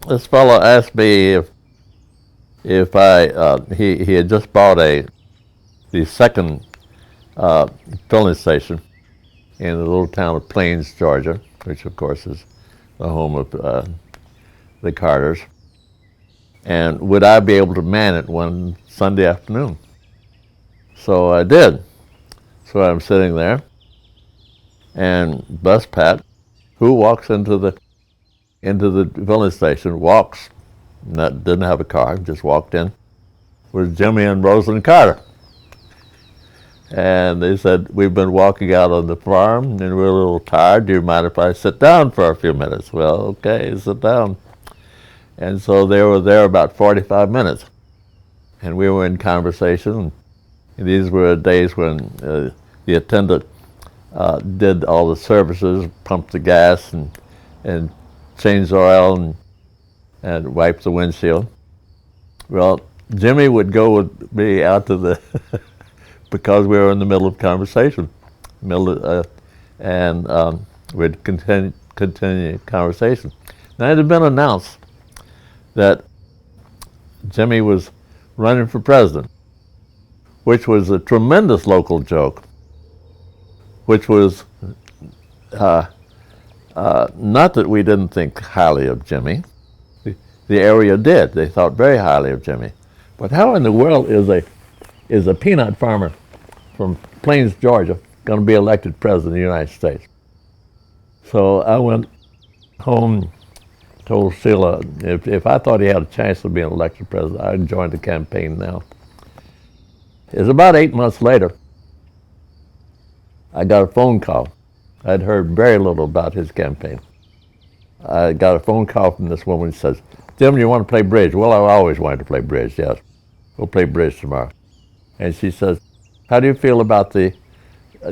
This fellow asked me if I he had just bought the second uh, filling station in the little town of Plains, Georgia, which of course is the home of the Carters, and would I be able to man it one Sunday afternoon? So I did. So I'm sitting there, and Bus Pat, who walks into the filling station, walks, didn't have a car, just walked in, with Jimmy and Rosalind Carter. And they said, we've been walking out on the farm and we're a little tired. Do you mind if I sit down for a few minutes? Well, okay, sit down. And so they were there about 45 minutes. And we were in conversation. And these were days when the attendant did all the services, pumped the gas and changed the oil and wiped the windshield. Well, Jimmy would go with me out to the because we were in the middle of conversation, and we'd continue conversation. Now it had been announced that Jimmy was running for president, which was a tremendous local joke, which was not that we didn't think highly of Jimmy. The area did. They thought very highly of Jimmy. But how in the world is a peanut farmer from Plains, Georgia, going to be elected president of the United States? So I went home, told Sheila if I thought he had a chance of being elected president, I'd join the campaign now. It was about 8 months later, I got a phone call. I'd heard very little about his campaign. I got a phone call from this woman who says, Jim, you want to play bridge? Well, I always wanted to play bridge, yes. We'll play bridge tomorrow. And she says, how do you feel about the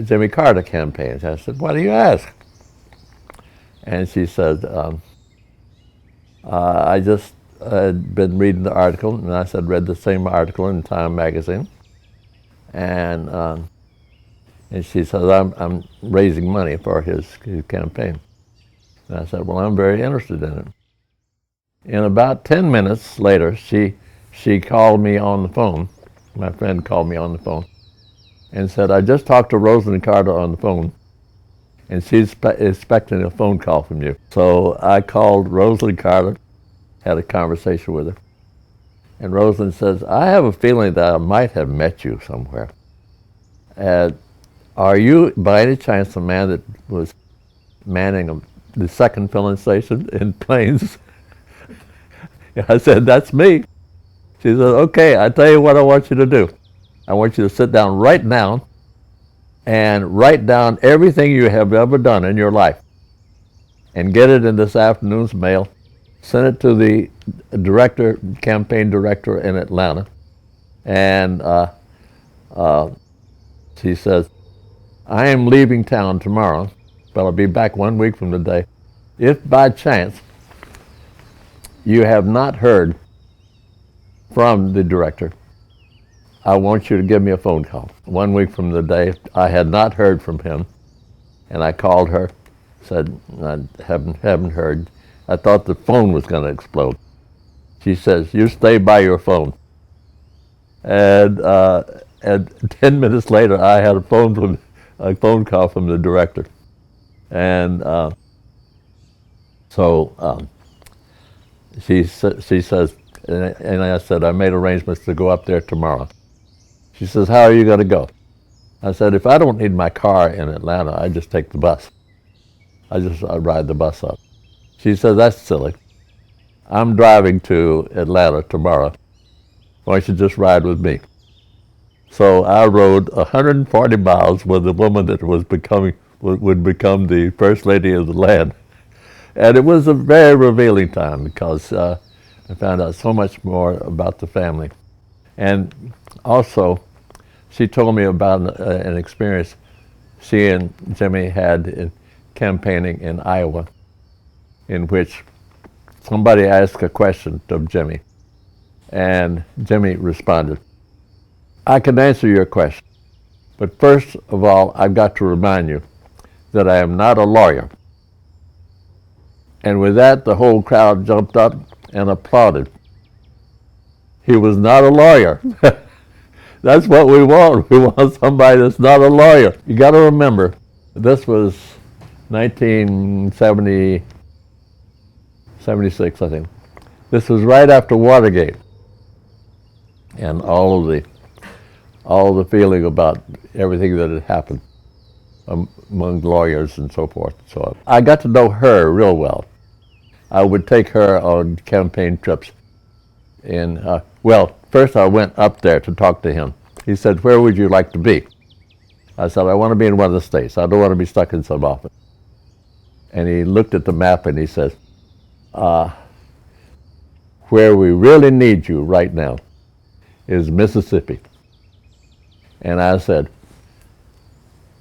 Jimmy Carter campaign? I said, why do you ask? And she said, I just had been reading the article, and I said, read the same article in Time magazine. And she says, I'm raising money for his campaign. And I said, well, I'm very interested in it. In about 10 minutes later, she called me on the phone. My friend called me on the phone and said, I just talked to Rosalind Carter on the phone, and she's expecting a phone call from you. So I called Rosalind Carter, had a conversation with her, and Rosalind says, I have a feeling that I might have met you somewhere. Are you, by any chance, the man that was manning the second filling station in Plains? I said, that's me. She said, okay, I tell you what I want you to do. I want you to sit down right now and write down everything you have ever done in your life and get it in this afternoon's mail. Send it to the campaign director in Atlanta. And she says, I am leaving town tomorrow, but I'll be back 1 week from today. If by chance you have not heard from the director, I want you to give me a phone call. 1 week from the day, I had not heard from him, and I called her, said, I haven't heard. I thought the phone was going to explode. She says, you stay by your phone. And 10 minutes later, I had a phone call from the director. And she says, and I said, I made arrangements to go up there tomorrow. She says, how are you going to go? I said, if I don't need my car in Atlanta, I just take the bus. I ride the bus up. She says, that's silly. I'm driving to Atlanta tomorrow. Why don't you just ride with me? So I rode 140 miles with the woman that would become the first lady of the land. And it was a very revealing time because I found out so much more about the family. And also, she told me about an experience she and Jimmy had in campaigning in Iowa, in which somebody asked a question of Jimmy, and Jimmy responded, I can answer your question, but first of all, I've got to remind you that I am not a lawyer. And with that, the whole crowd jumped up and applauded. He was not a lawyer. That's what we want. We want somebody that's not a lawyer. You got to remember, this was 1970, 76, I think. This was right after Watergate, and all the feeling about everything that had happened among lawyers and so forth. So I got to know her real well. I would take her on campaign trips. And well, first I went up there to talk to him. He said, "Where would you like to be?" I said, "I want to be in one of the states. I don't want to be stuck in some office." And he looked at the map and he says, "Where we really need you right now is Mississippi." And I said,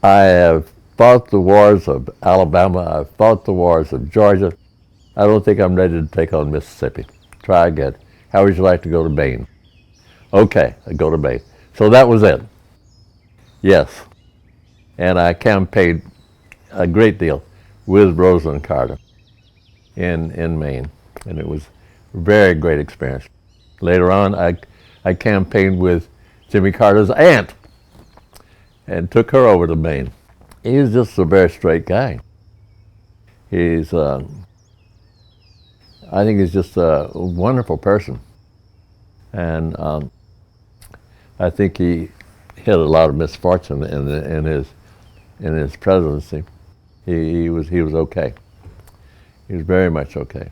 "I have fought the wars of Alabama. I've fought the wars of Georgia. I don't think I'm ready to take on Mississippi. Try again. How would you like to go to Maine?" "Okay, I go to Maine." So that was it. Yes. And I campaigned a great deal with Rosalynn Carter in Maine. And it was a very great experience. Later on, I campaigned with Jimmy Carter's aunt and took her over to Maine. He's just a very straight guy. He's, I think he's just a wonderful person. And I think he had a lot of misfortune in his presidency. He was okay. He was very much okay.